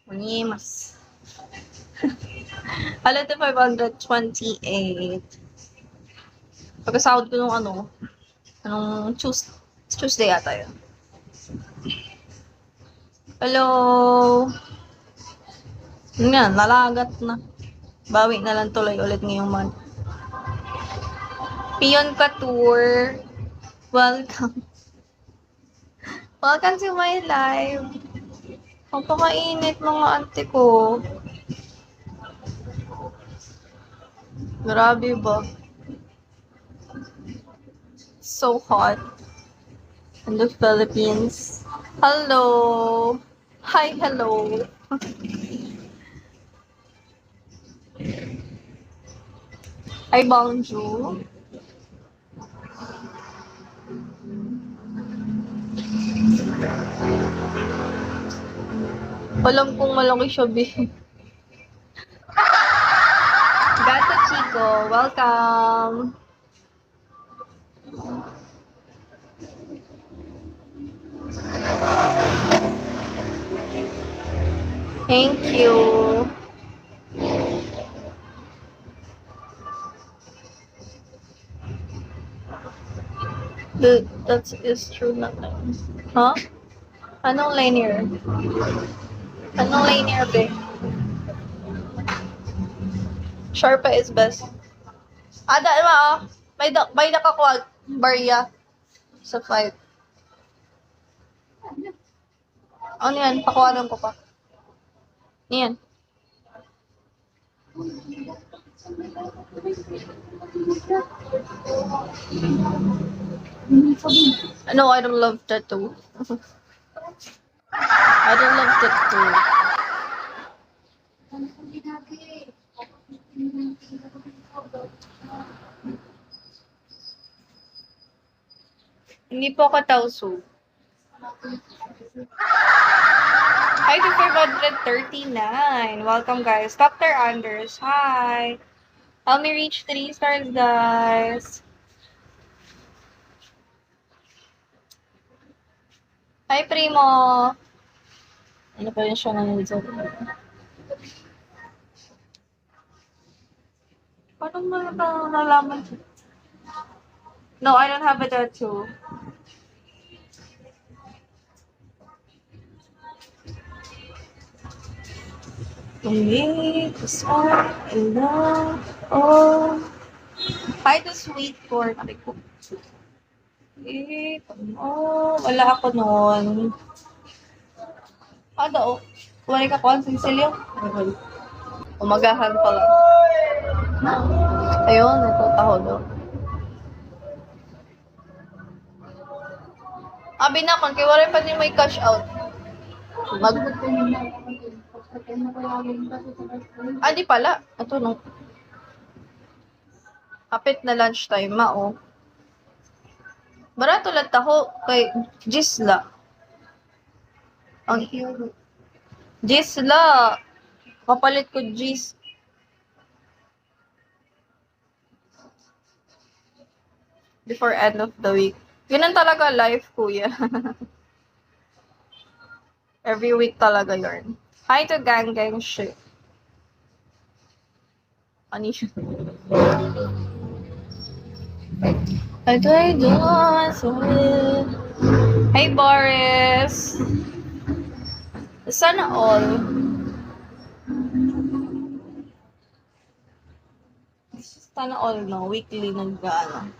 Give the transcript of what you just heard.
Manimas. Hala, 528. Pagkasahod ko nung anong Tuesday ata yun. Hello! Yun nga, nalagat na. Bawi na lang tuloy ulit ngayong month. Pion Couture. Welcome. Welcome to my live. Ang pakainit mga ante ko. Grabe ba? So hot. In the Philippines. Hello! Hi, hello! Hi, bonjour. Alam kong malaki siya, B. Gato Chico, welcome. Thank you. That is true natin. Huh? Anong linear? Anong linear, be? Sharpa is best. May nakakuha barya sa 5. Ano yan? Pakuwanan ko pa. Yan. No, I don't love tattoo. I don't love tattoo. Hindi po ako tauso. Hi to 539. Welcome, guys. Dr. Anders. Hi. Help me reach 3 stars, guys. Hi, Primo. Ano pa yun siya nanonood sa paano mo nalaman? No, I don't have a tattoo. Oh. Hi to sweet corn. Wala ako noon. Oh. Wala ka po ang sinsilyo? Umagahan pala. Ayun, ito taho daw. Abi na kon, kay wala pa din may cash out. Di pala. Ito no. Kapit na lunchtime, mao. Barato lang taho kay Gisla. Ang Gisla. Kapalit ko Gis. Before end of the week. Ganun talaga life, kuya. Every week talaga yun. Hi to Gang Gang shit. Ano yun? How do I do it? Hey, Boris! Sana all. Sana all, no? Weekly nag-ano.